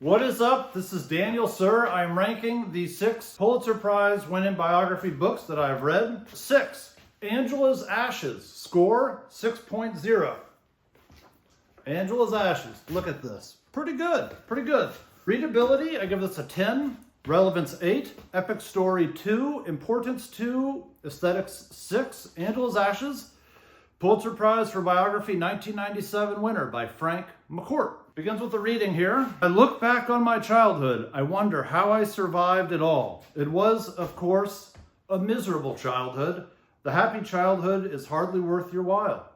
What is up? This is Daniel, sir. I'm ranking the 6 Pulitzer Prize winning biography books that I've read. 6, Angela's Ashes, score 6.0. Angela's Ashes, look at this. Pretty good, pretty good. Readability, I give this a 10. Relevance 8, epic story 2, importance 2, aesthetics 6. Angela's Ashes, Pulitzer Prize for Biography 1997 winner by Frank McCourt. Begins with the reading here. I look back on my childhood. I wonder how I survived it all. It was, of course, a miserable childhood. The happy childhood is hardly worth your while.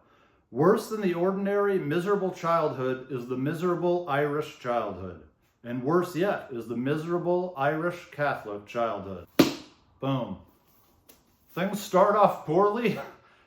Worse than the ordinary miserable childhood is the miserable Irish childhood. And worse yet is the miserable Irish Catholic childhood. Boom. Things start off poorly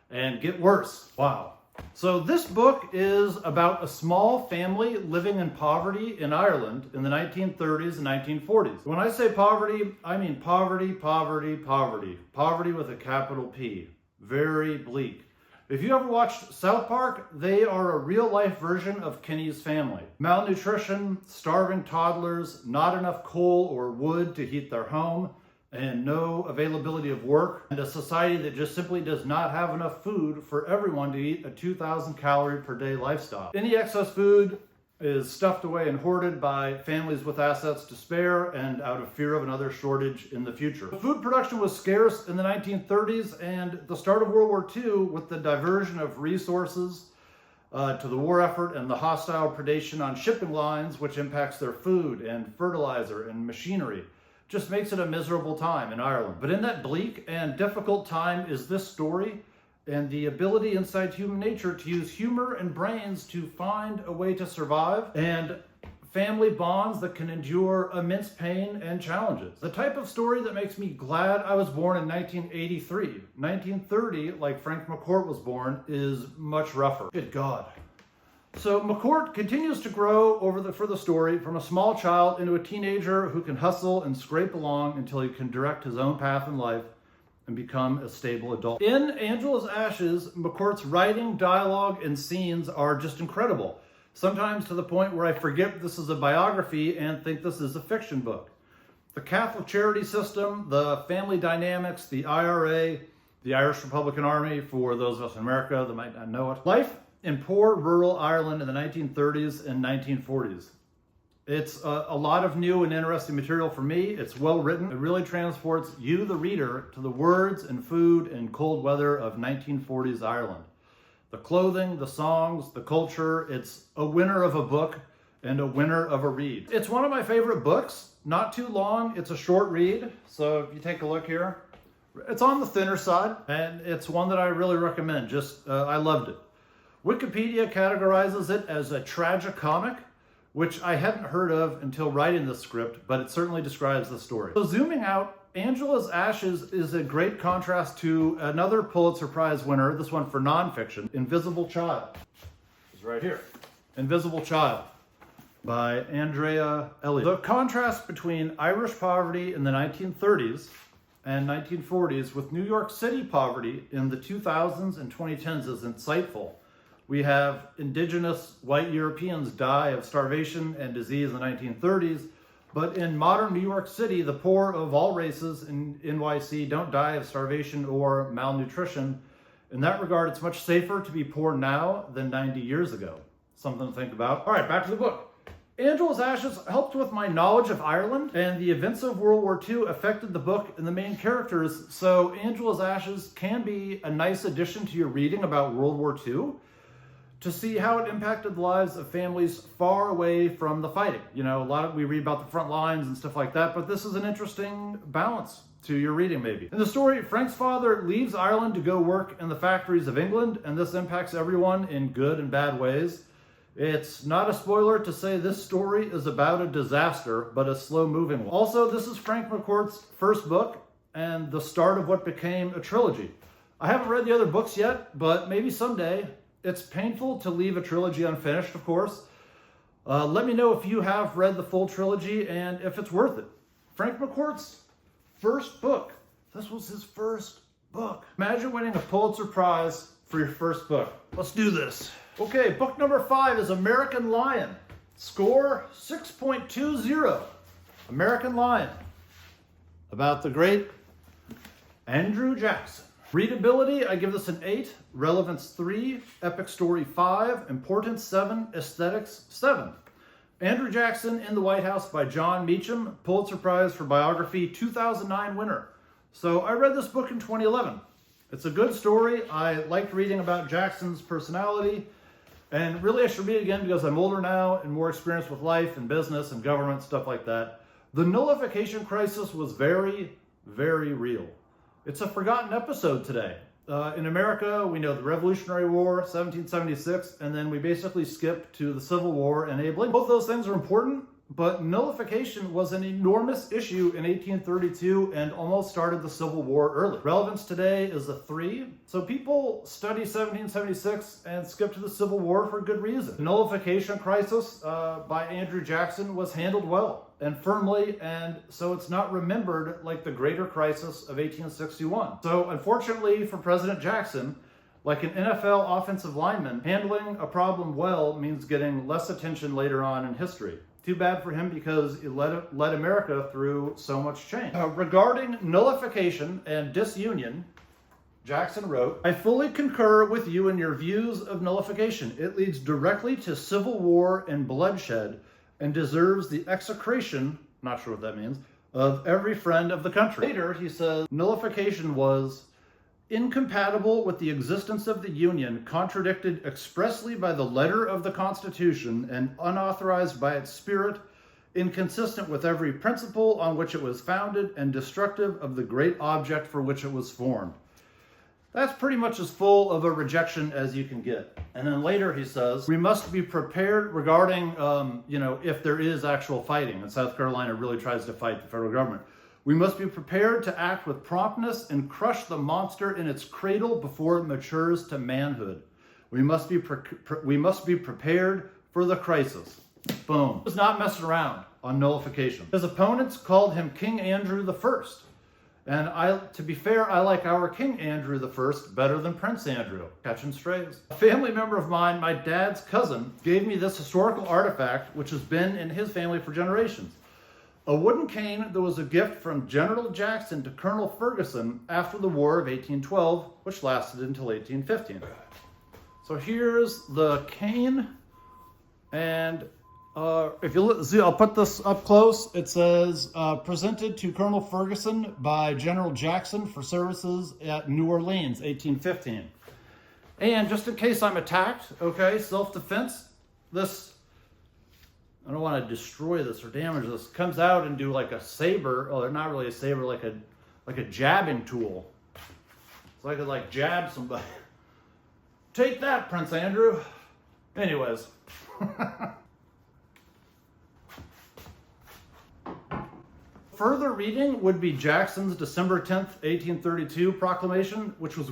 and get worse. Wow. So this book is about a small family living in poverty in Ireland in the 1930s and 1940s. When I say poverty, I mean poverty, poverty, poverty. Poverty with a capital P. Very bleak. If you ever watched South Park, they are a real-life version of Kenny's family. Malnutrition, starving toddlers, not enough coal or wood to heat their home, and no availability of work, and a society that just simply does not have enough food for everyone to eat a 2,000 calorie per day lifestyle. Any excess food is stuffed away and hoarded by families with assets to spare and out of fear of another shortage in the future. Food production was scarce in the 1930s and the start of World War II with the diversion of resources to the war effort and the hostile predation on shipping lines, which impacts their food and fertilizer and machinery. Just makes it a miserable time in Ireland. But in that bleak and difficult time is this story and the ability inside human nature to use humor and brains to find a way to survive, and family bonds that can endure immense pain and challenges. The type of story that makes me glad I was born in 1983. 1930, like Frank McCourt was born, is much rougher. Good God. So McCourt continues to grow for the story from a small child into a teenager who can hustle and scrape along until he can direct his own path in life and become a stable adult. In Angela's Ashes, McCourt's writing, dialogue, and scenes are just incredible. Sometimes to the point where I forget this is a biography and think this is a fiction book. The Catholic charity system, the family dynamics, the IRA, the Irish Republican Army, for those of us in America that might not know it. Life in poor rural Ireland in the 1930s and 1940s. It's a lot of new and interesting material for me. It's well written. It really transports you, the reader, to the words and food and cold weather of 1940s Ireland. The clothing, the songs, the culture. It's a winner of a book and a winner of a read. It's one of my favorite books. Not too long. It's a short read. So if you take a look here, it's on the thinner side, and it's one that I really recommend. I loved it. Wikipedia categorizes it as a tragicomic, which I hadn't heard of until writing the script, but it certainly describes the story. So zooming out, Angela's Ashes is a great contrast to another Pulitzer Prize winner, this one for nonfiction, Invisible Child. It's right here. Invisible Child by Andrea Elliott. The contrast between Irish poverty in the 1930s and 1940s with New York City poverty in the 2000s and 2010s is insightful. We have indigenous white Europeans die of starvation and disease in the 1930s, but in modern New York City, the poor of all races in NYC don't die of starvation or malnutrition. In that regard, it's much safer to be poor now than 90 years ago. Something to think about. All right, back to the book. Angela's Ashes helped with my knowledge of Ireland, and the events of World War II affected the book and the main characters, so Angela's Ashes can be a nice addition to your reading about World War II. To see how it impacted the lives of families far away from the fighting. You know, we read about the front lines and stuff like that, but this is an interesting balance to your reading maybe. In the story, Frank's father leaves Ireland to go work in the factories of England, and this impacts everyone in good and bad ways. It's not a spoiler to say this story is about a disaster, but a slow-moving one. Also, this is Frank McCourt's first book and the start of what became a trilogy. I haven't read the other books yet, but maybe someday. It's painful to leave a trilogy unfinished, of course. Let me know if you have read the full trilogy and if it's worth it. Frank McCourt's first book. This was his first book. Imagine winning a Pulitzer Prize for your first book. Let's do this. Okay, book number 5 is American Lion. Score 6.20. American Lion. About the great Andrew Jackson. Readability, I give this an 8. Relevance 3. Epic story 5. Importance 7. Aesthetics 7. Andrew Jackson in the White House by John Meacham. Pulitzer Prize for Biography 2009 winner. So I read this book in 2011. It's a good story. I liked reading about Jackson's personality. And really I should read it again because I'm older now and more experienced with life and business and government, stuff like that. The nullification crisis was very, very real. It's a forgotten episode today. In America, we know the Revolutionary War, 1776, and then we basically skip to the Civil War enabling. Both those things are important, but nullification was an enormous issue in 1832 and almost started the Civil War early. Relevance today is a 3. So people study 1776 and skip to the Civil War for good reason. The nullification crisis by Andrew Jackson was handled well and firmly, and so it's not remembered like the greater crisis of 1861. So unfortunately for President Jackson, like an NFL offensive lineman, handling a problem well means getting less attention later on in history. Too bad for him because it led America through so much change. Regarding nullification and disunion, Jackson wrote, I fully concur with you in your views of nullification. It leads directly to civil war and bloodshed and deserves the execration, not sure what that means, of every friend of the country. Later, he says, nullification was incompatible with the existence of the Union, contradicted expressly by the letter of the Constitution, and unauthorized by its spirit, inconsistent with every principle on which it was founded, and destructive of the great object for which it was formed. That's pretty much as full of a rejection as you can get. And then later he says, we must be prepared regarding, if there is actual fighting. And South Carolina really tries to fight the federal government. We must be prepared to act with promptness and crush the monster in its cradle before it matures to manhood. We must be prepared for the crisis. Boom. He was not messing around on nullification. His opponents called him King Andrew I. And to be fair, I like our King Andrew I better than Prince Andrew. Catching strays. A family member of mine, my dad's cousin, gave me this historical artifact, which has been in his family for generations. A wooden cane that was a gift from General Jackson to Colonel Ferguson after the War of 1812, which lasted until 1815. So here's the cane, and if you see, I'll put this up close. It says, presented to Colonel Ferguson by General Jackson for services at New Orleans, 1815. And just in case I'm attacked, okay, self-defense, I don't want to destroy this or damage this. Comes out and do like a saber. Oh, they're not really a saber, like a jabbing tool. So I could like jab somebody. Take that, Prince Andrew. Anyways. Further reading would be Jackson's December 10th, 1832 proclamation, which was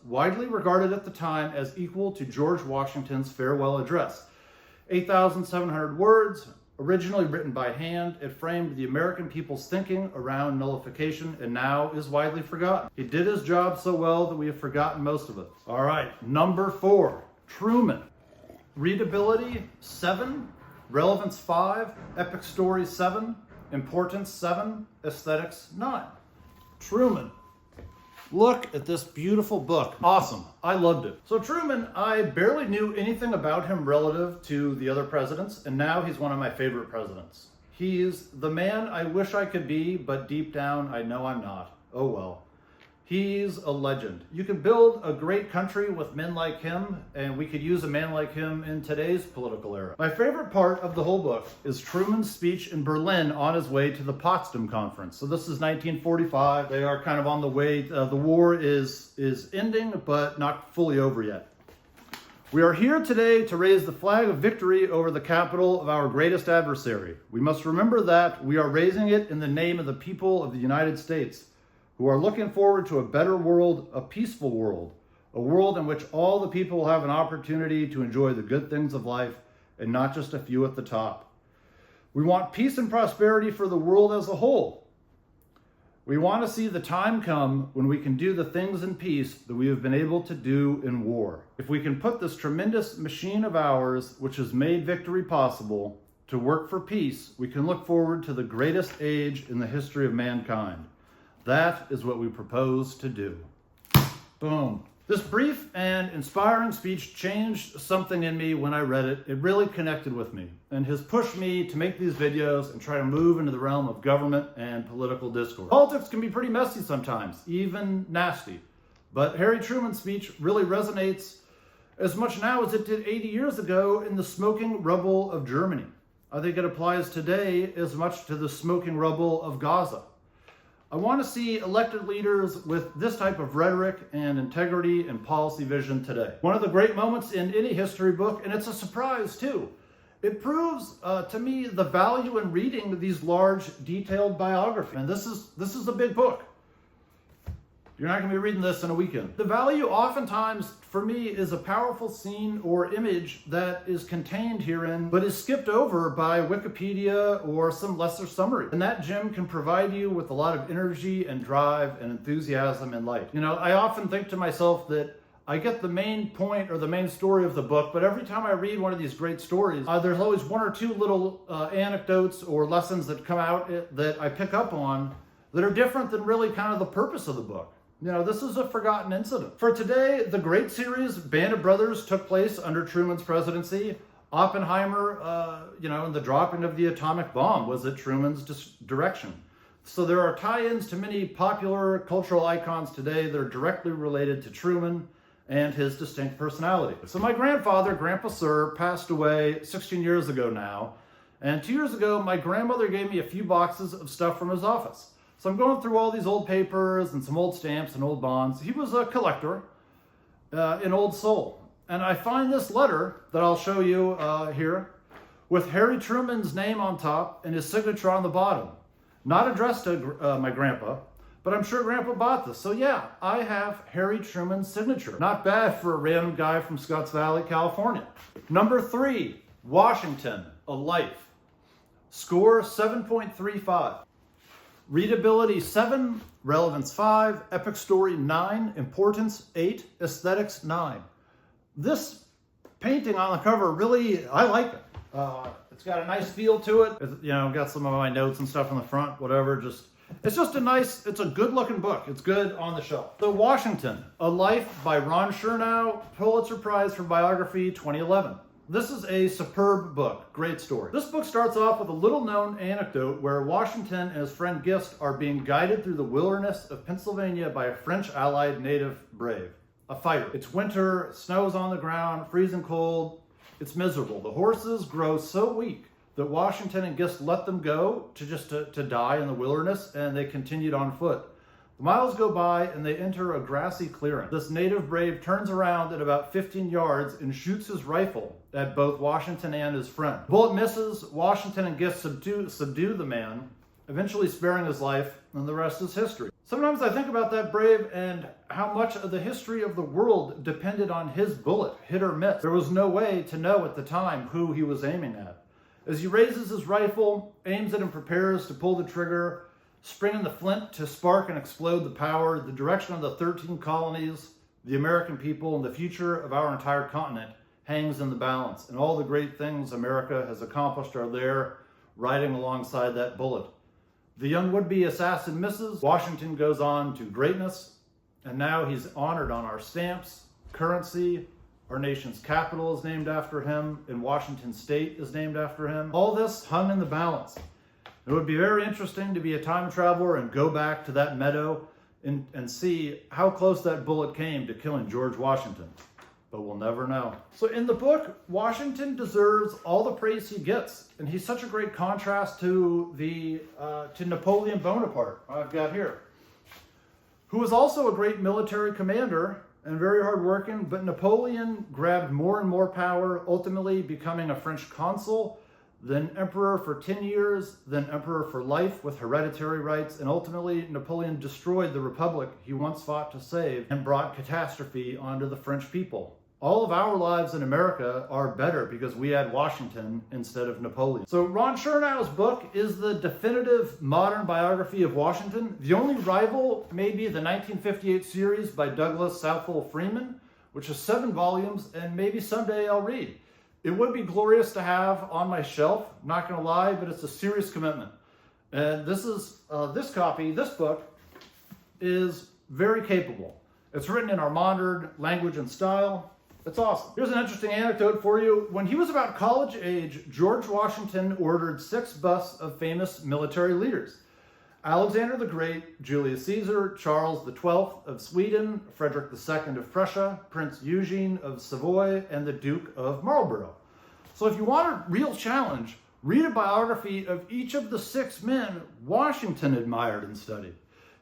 widely regarded at the time as equal to George Washington's farewell address. 8,700 words, originally written by hand, it framed the American people's thinking around nullification and now is widely forgotten. He did his job so well that we have forgotten most of it. All right, number 4, Truman. Readability 7, relevance 5, epic story 7, importance 7, aesthetics 9. Truman. Look at this beautiful book. Awesome. I loved it. So Truman, I barely knew anything about him relative to the other presidents, and now he's one of my favorite presidents. He's the man I wish I could be, but deep down I know I'm not. Oh well. He's a legend. You can build a great country with men like him, and we could use a man like him in today's political era. My favorite part of the whole book is Truman's speech in Berlin on his way to the Potsdam Conference. So this is 1945. They are kind of on the way. The war is ending, but not fully over yet. We are here today to raise the flag of victory over the capital of our greatest adversary. We must remember that we are raising it in the name of the people of the United States, who are looking forward to a better world, a peaceful world, a world in which all the people will have an opportunity to enjoy the good things of life and not just a few at the top. We want peace and prosperity for the world as a whole. We want to see the time come when we can do the things in peace that we have been able to do in war. If we can put this tremendous machine of ours, which has made victory possible, to work for peace, we can look forward to the greatest age in the history of mankind. That is what we propose to do. Boom. This brief and inspiring speech changed something in me when I read it. It really connected with me and has pushed me to make these videos and try to move into the realm of government and political discourse. Politics can be pretty messy sometimes, even nasty. But Harry Truman's speech really resonates as much now as it did 80 years ago in the smoking rubble of Germany. I think it applies today as much to the smoking rubble of Gaza. I want to see elected leaders with this type of rhetoric and integrity and policy vision today. One of the great moments in any history book, and it's a surprise too. It proves to me the value in reading these large, detailed biographies. And this is a big book. You're not going to be reading this in a weekend. The value oftentimes for me is a powerful scene or image that is contained herein, but is skipped over by Wikipedia or some lesser summary. And that gem can provide you with a lot of energy and drive and enthusiasm and light. You know, I often think to myself that I get the main point or the main story of the book, but every time I read one of these great stories, there's always one or two little anecdotes or lessons that come out that I pick up on that are different than really kind of the purpose of the book. You know, this is a forgotten incident. For today, the great series Band of Brothers took place under Truman's presidency. Oppenheimer, and the dropping of the atomic bomb was at Truman's direction. So there are tie-ins to many popular cultural icons today that are directly related to Truman and his distinct personality. So my grandfather, Grandpa Sir, passed away 16 years ago now. And 2 years ago, my grandmother gave me a few boxes of stuff from his office. So I'm going through all these old papers and some old stamps and old bonds. He was a collector, an old soul. And I find this letter that I'll show you here with Harry Truman's name on top and his signature on the bottom. Not addressed to my grandpa, but I'm sure Grandpa bought this. So yeah, I have Harry Truman's signature. Not bad for a random guy from Scotts Valley, California. Number 3, Washington, A Life. Score 7.35. Readability 7, relevance 5, epic story 9, importance 8, aesthetics 9. This painting on the cover really, I like it. It's got a nice feel to it. Got some of my notes and stuff on the front, whatever. It's a good looking book. It's good on the shelf. The Washington, A Life by Ron Chernow, Pulitzer Prize for Biography 2011. This is a superb book. Great story. This book starts off with a little-known anecdote where Washington and his friend Gist are being guided through the wilderness of Pennsylvania by a French allied native brave, a fighter. It's winter, snow's on the ground, freezing cold. It's miserable. The horses grow so weak that Washington and Gist let them go to die in the wilderness, and they continued on foot. The miles go by and they enter a grassy clearing. This native brave turns around at about 15 yards and shoots his rifle at both Washington and his friend. The bullet misses. Washington and Gist subdue the man, eventually sparing his life, and the rest is history. Sometimes I think about that brave and how much of the history of the world depended on his bullet, hit or miss. There was no way to know at the time who he was aiming at. As he raises his rifle, aims it and prepares to pull the trigger, springing the flint to spark and explode the power, the direction of the 13 colonies, the American people, and the future of our entire continent hangs in the balance. And all the great things America has accomplished are there, riding alongside that bullet. The young would-be assassin misses. Washington goes on to greatness, and now he's honored on our stamps, currency. Our nation's capital is named after him, and Washington State is named after him. All this hung in the balance. It would be very interesting to be a time traveler and go back to that meadow and see how close that bullet came to killing George Washington. But we'll never know. So in the book, Washington deserves all the praise he gets. And he's such a great contrast to Napoleon Bonaparte, I've got here, who was also a great military commander and very hardworking, but Napoleon grabbed more and more power, ultimately becoming a French consul, then emperor for 10 years, then emperor for life with hereditary rights, and ultimately Napoleon destroyed the republic he once fought to save and brought catastrophe onto the French people. All of our lives in America are better because we had Washington instead of Napoleon. So Ron Chernow's book is the definitive modern biography of Washington. The only rival may be the 1958 series by Douglas Southwell Freeman, which is 7 volumes, and maybe someday I'll read. It would be glorious to have on my shelf, not gonna lie, but it's a serious commitment. And this book is very capable. It's written in our modern language and style. It's awesome. Here's an interesting anecdote for you. When he was about college age, George Washington ordered 6 busts of famous military leaders: Alexander the Great, Julius Caesar, Charles XII of Sweden, Frederick II of Prussia, Prince Eugene of Savoy, and the Duke of Marlborough. So if you want a real challenge, read a biography of each of the 6 men Washington admired and studied.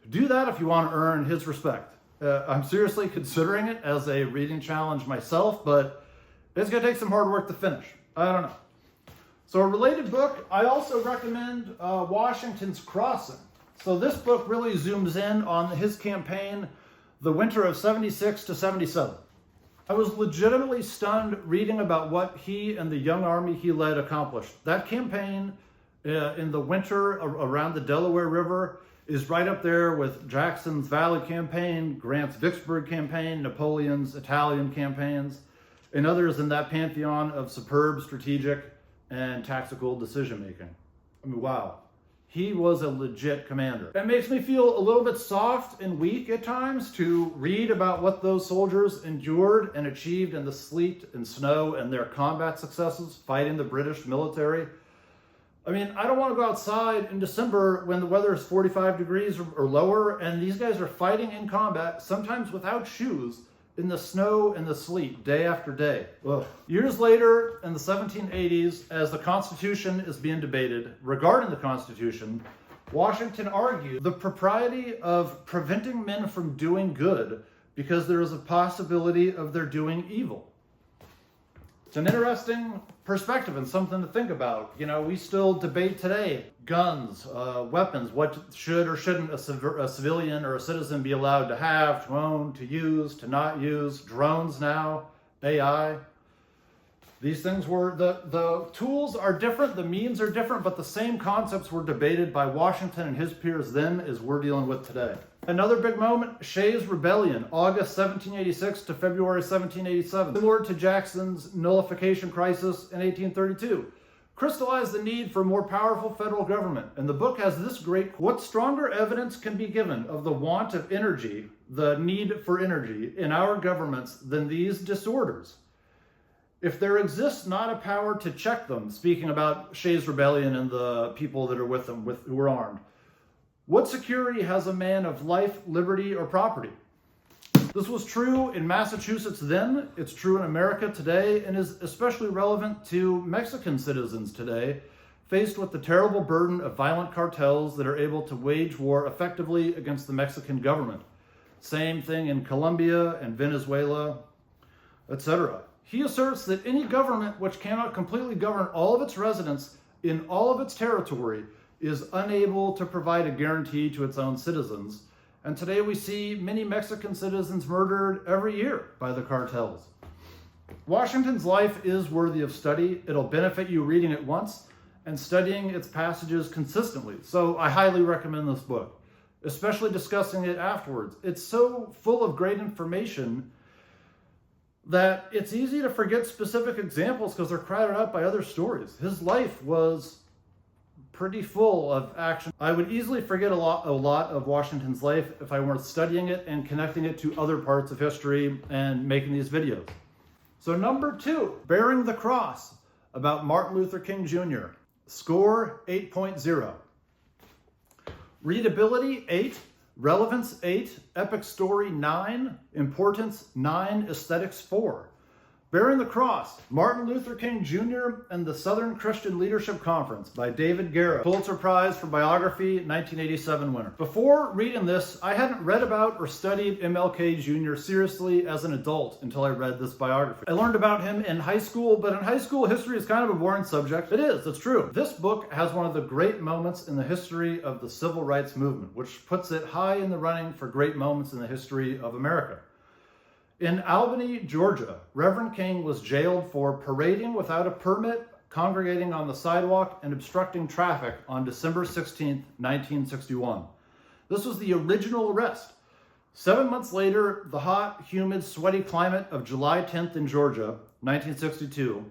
Do that if you want to earn his respect. I'm seriously considering it as a reading challenge myself, but it's going to take some hard work to finish. I don't know. So a related book, I also recommend Washington's Crossing. So this book really zooms in on his campaign, the winter of 76 to 77. I was legitimately stunned reading about what he and the young army he led accomplished. That campaign in the winter around the Delaware River is right up there with Jackson's Valley campaign, Grant's Vicksburg campaign, Napoleon's Italian campaigns, and others in that pantheon of superb strategic and tactical decision-making. I mean, wow. He was a legit commander. It makes me feel a little bit soft and weak at times to read about what those soldiers endured and achieved in the sleet and snow and their combat successes fighting the British military. I mean, I don't want to go outside in December when the weather is 45 degrees or lower, and these guys are fighting in combat, sometimes without shoes, in the snow and the sleet, day after day. Ugh. Years later, in the 1780s, as the Constitution is being debated, regarding the Constitution, Washington argued the propriety of preventing men from doing good because there is a possibility of their doing evil. It's an interesting perspective and something to think about. You know, we still debate today guns, weapons, what should or shouldn't a civilian or a citizen be allowed to have, to own, to use, to not use, drones now, AI. These things were, the tools are different, the means are different, but the same concepts were debated by Washington and his peers then as we're dealing with today. Another big moment, Shays' Rebellion, August 1786 to February 1787. Similar to Jackson's Nullification crisis in 1832. Crystallized the need for a more powerful federal government. And the book has this great quote: what stronger evidence can be given of the want of energy, the need for energy, in our governments than these disorders? If there exists not a power to check them, speaking about Shays' Rebellion and the people that are with them, who were armed, what security has a man of life, liberty, or property? This was true in Massachusetts then, it's true in America today, and is especially relevant to Mexican citizens today, faced with the terrible burden of violent cartels that are able to wage war effectively against the Mexican government. Same thing in Colombia and Venezuela, etc. He asserts that any government which cannot completely govern all of its residents in all of its territory is unable to provide a guarantee to its own citizens. And today we see many Mexican citizens murdered every year by the cartels. Washington's life is worthy of study. It'll benefit you reading it once and studying its passages consistently. So I highly recommend this book, especially discussing it afterwards. It's so full of great information that it's easy to forget specific examples because they're crowded out by other stories. His life was pretty full of action. I would easily forget a lot of Washington's life if I weren't studying it and connecting it to other parts of history and making these videos. So number 2, Bearing the Cross, about Martin Luther King Jr. Score 8.0. Readability 8, relevance 8, epic story 9, importance 9, aesthetics 4. Bearing the Cross, Martin Luther King Jr. and the Southern Christian Leadership Conference by David Garrow, Pulitzer Prize for Biography, 1987 winner. Before reading this, I hadn't read about or studied MLK Jr. seriously as an adult until I read this biography. I learned about him in high school, but in high school, history is kind of a boring subject. It is, it's true. This book has one of the great moments in the history of the civil rights movement, which puts it high in the running for great moments in the history of America. In Albany, Georgia, Reverend King was jailed for parading without a permit, congregating on the sidewalk, and obstructing traffic on December 16, 1961. This was the original arrest. 7 months later, the hot, humid, sweaty climate of July 10th in Georgia, 1962,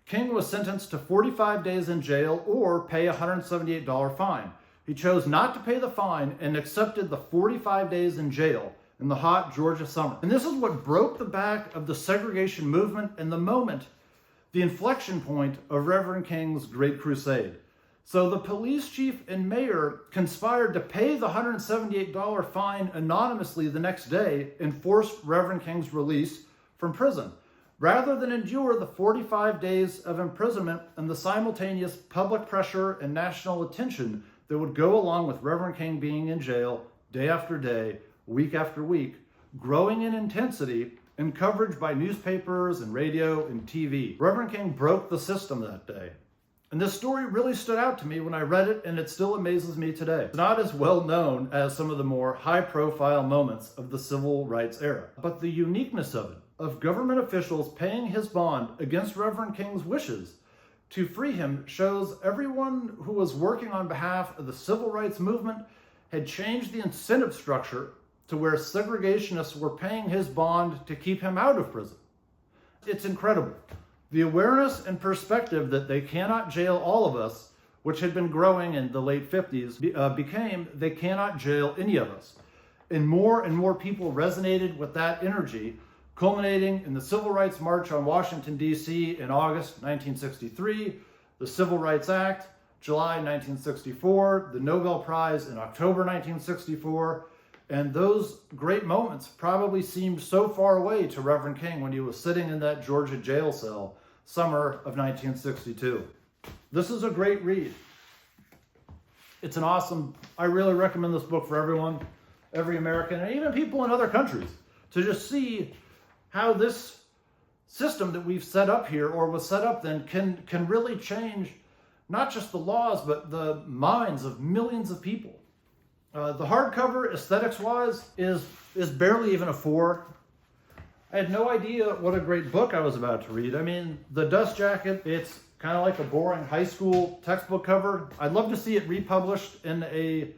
King was sentenced to 45 days in jail or pay a $178 fine. He chose not to pay the fine and accepted the 45 days in jail in the hot Georgia summer. And this is what broke the back of the segregation movement and the inflection point of Reverend King's Great Crusade. So the police chief and mayor conspired to pay the $178 fine anonymously the next day and forced Reverend King's release from prison, rather than endure the 45 days of imprisonment and the simultaneous public pressure and national attention that would go along with Reverend King being in jail day after day, week after week, growing in intensity and coverage by newspapers and radio and TV. Reverend King broke the system that day. And this story really stood out to me when I read it, and it still amazes me today. It's not as well known as some of the more high-profile moments of the civil rights era, but the uniqueness of it, of government officials paying his bond against Reverend King's wishes to free him, shows everyone who was working on behalf of the civil rights movement had changed the incentive structure to where segregationists were paying his bond to keep him out of prison. It's incredible. The awareness and perspective that they cannot jail all of us, which had been growing in the late 50s, became they cannot jail any of us. And more people resonated with that energy, culminating in the Civil Rights March on Washington, D.C. in August 1963, the Civil Rights Act, July 1964, the Nobel Prize in October 1964, and those great moments probably seemed so far away to Reverend King when he was sitting in that Georgia jail cell, summer of 1962. This is a great read. It's I really recommend this book for everyone, every American, and even people in other countries, to just see how this system that we've set up here, or was set up then, can really change not just the laws, but the minds of millions of people. The hardcover, aesthetics-wise, is barely even a 4. I had no idea what a great book I was about to read. I mean, the dust jacket, it's kind of like a boring high school textbook cover. I'd love to see it republished in a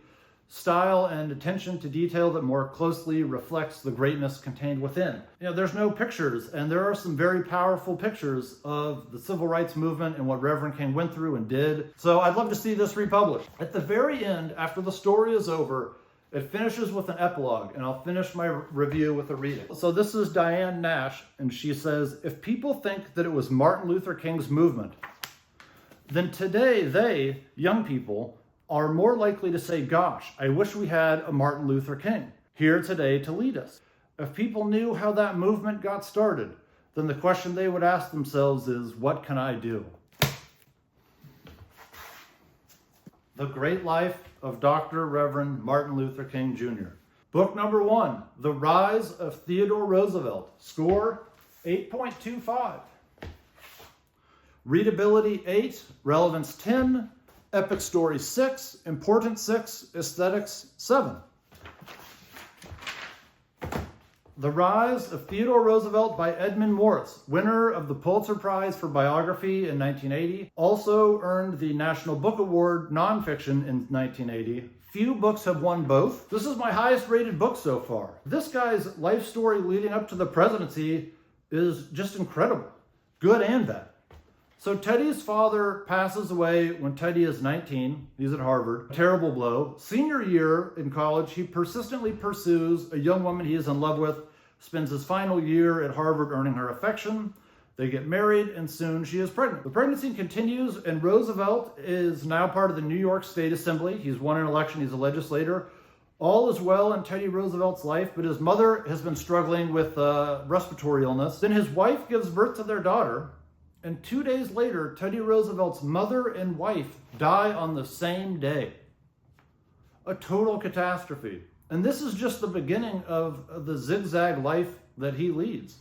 style and attention to detail that more closely reflects the greatness contained within. There's no pictures, and there are some very powerful pictures of the civil rights movement and what Reverend King went through and did. So I'd love to see this republished. At the very end, after the story is over, it finishes with an epilogue, and I'll finish my review with a reading. So this is Diane Nash, and she says, "If people think that it was Martin Luther King's movement, then today they, young people, are more likely to say, gosh, I wish we had a Martin Luther King here today to lead us. If people knew how that movement got started, then the question they would ask themselves is, what can I do?" The Great Life of Dr. Reverend Martin Luther King Jr. Book number 1, The Rise of Theodore Roosevelt. Score 8.25. Readability 8, relevance 10, epic story 6, importance 6, aesthetics 7. The Rise of Theodore Roosevelt by Edmund Morris, winner of the Pulitzer Prize for Biography in 1980, also earned the National Book Award nonfiction in 1980. Few books have won both. This is my highest rated book so far. This guy's life story leading up to the presidency is just incredible, good and bad. So Teddy's father passes away when Teddy is 19. He's at Harvard. A terrible blow. Senior year in college, he persistently pursues a young woman he is in love with, spends his final year at Harvard earning her affection. They get married, and soon she is pregnant. The pregnancy continues, and Roosevelt is now part of the New York State Assembly. He's won an election. He's a legislator. All is well in Teddy Roosevelt's life, but his mother has been struggling with respiratory illness. Then his wife gives birth to their daughter, and 2 days later, Teddy Roosevelt's mother and wife die on the same day. A total catastrophe. And this is just the beginning of the zigzag life that he leads.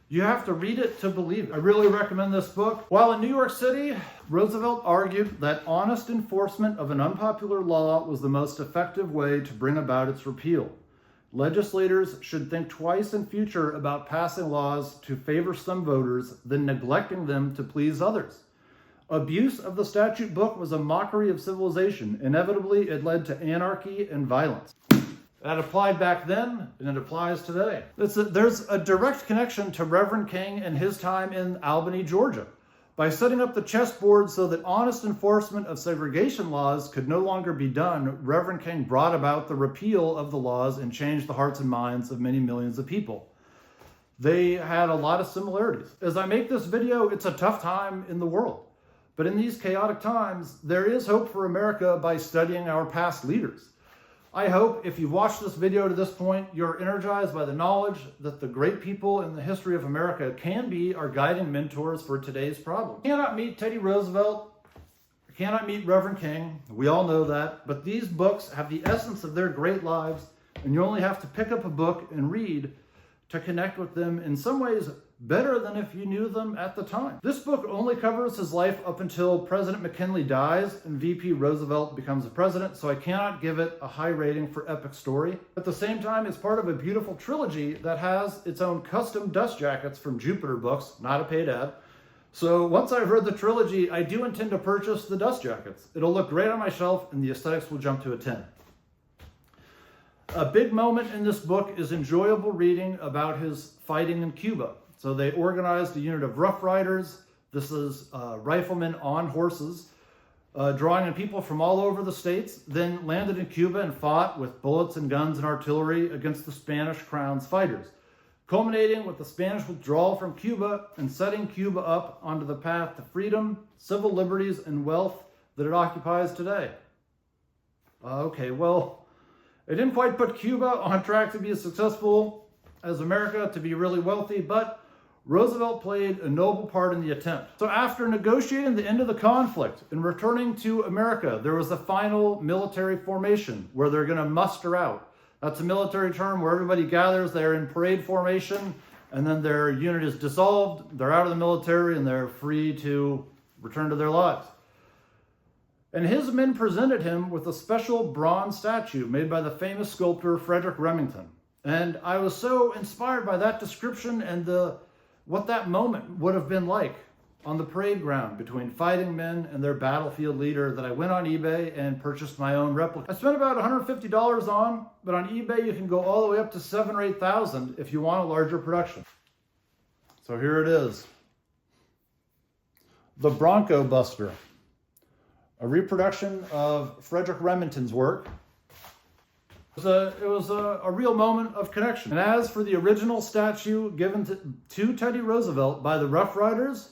You have to read it to believe it. I really recommend this book. While in New York City, Roosevelt argued that honest enforcement of an unpopular law was the most effective way to bring about its repeal. Legislators should think twice in future about passing laws to favor some voters than neglecting them to please others. Abuse of the statute book was a mockery of civilization. Inevitably, it led to anarchy and violence. That applied back then, and it applies today. There's a direct connection to Reverend King and his time in Albany, Georgia. By setting up the chessboard so that honest enforcement of segregation laws could no longer be done, Reverend King brought about the repeal of the laws and changed the hearts and minds of many millions of people. They had a lot of similarities. As I make this video, it's a tough time in the world. But in these chaotic times, there is hope for America by studying our past leaders. I hope if you've watched this video to this point, you're energized by the knowledge that the great people in the history of America can be our guiding mentors for today's problems. I cannot meet Teddy Roosevelt. I cannot meet Reverend King. We all know that. But these books have the essence of their great lives, and you only have to pick up a book and read to connect with them in some ways better than if you knew them at the time. This book only covers his life up until President McKinley dies and VP Roosevelt becomes the president, so I cannot give it a high rating for epic story. At the same time, it's part of a beautiful trilogy that has its own custom dust jackets from Jupiter Books, not a paid ad. So once I've read the trilogy, I do intend to purchase the dust jackets. It'll look great on my shelf and the aesthetics will jump to a 10. A big moment in this book is enjoyable reading about his fighting in Cuba. So they organized a unit of Rough Riders. This is riflemen on horses, drawing in people from all over the states, then landed in Cuba and fought with bullets and guns and artillery against the Spanish Crown's fighters, culminating with the Spanish withdrawal from Cuba and setting Cuba up onto the path to freedom, civil liberties, and wealth that it occupies today. Okay, well, it didn't quite put Cuba on track to be as successful as America, to be really wealthy, but Roosevelt played a noble part in the attempt. So after negotiating the end of the conflict and returning to America, there was a final military formation where they're going to muster out. That's a military term where everybody gathers, they're in parade formation, and then their unit is dissolved, they're out of the military, and they're free to return to their lives. And his men presented him with a special bronze statue made by the famous sculptor Frederick Remington. And I was so inspired by that description and what that moment would have been like on the parade ground between fighting men and their battlefield leader that I went on eBay and purchased my own replica. I spent about $150 on, but on eBay you can go all the way up to $7,000 or $8,000 if you want a larger production. So here it is. The Bronco Buster, a reproduction of Frederick Remington's work. It was a real moment of connection. And as for the original statue given to Teddy Roosevelt by the Rough Riders,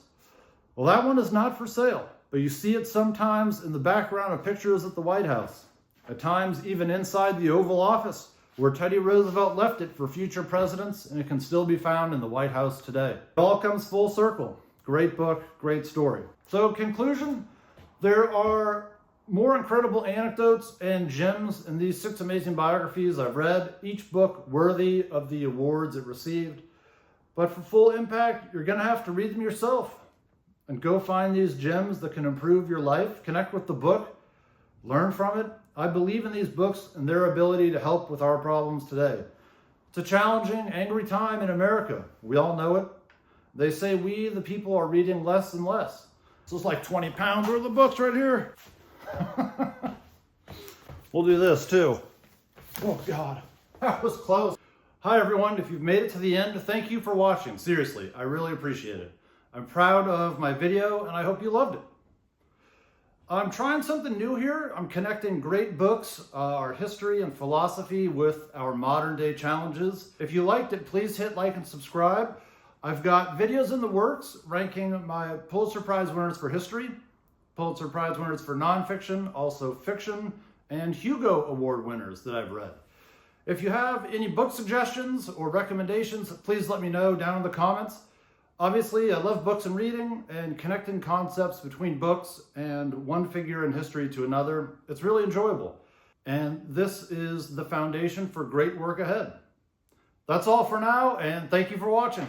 well, that one is not for sale, but you see it sometimes in the background of pictures at the White House, at times even inside the Oval Office, where Teddy Roosevelt left it for future presidents, and it can still be found in the White House today. It all comes full circle. Great book, great story. So, conclusion, there are more incredible anecdotes and gems in these 6 amazing biographies I've read, each book worthy of the awards it received. But for full impact, you're going to have to read them yourself and go find these gems that can improve your life, connect with the book, learn from it. I believe in these books and their ability to help with our problems today. It's a challenging, angry time in America. We all know it. They say we, the people, are reading less and less. This is like 20 pounds worth of books right here. We'll do this too. Oh God, that was close. Hi everyone, if you've made it to the end, thank you for watching. Seriously, I really appreciate it. I'm proud of my video and I hope you loved it. I'm trying something new here. I'm connecting great books, our history and philosophy with our modern day challenges. If you liked it, please hit like and subscribe. I've got videos in the works ranking my Pulitzer Prize winners for history, Pulitzer Prize winners for nonfiction, also fiction, and Hugo Award winners that I've read. If you have any book suggestions or recommendations, please let me know down in the comments. Obviously, I love books and reading and connecting concepts between books and one figure in history to another. It's really enjoyable. And this is the foundation for great work ahead. That's all for now, and thank you for watching.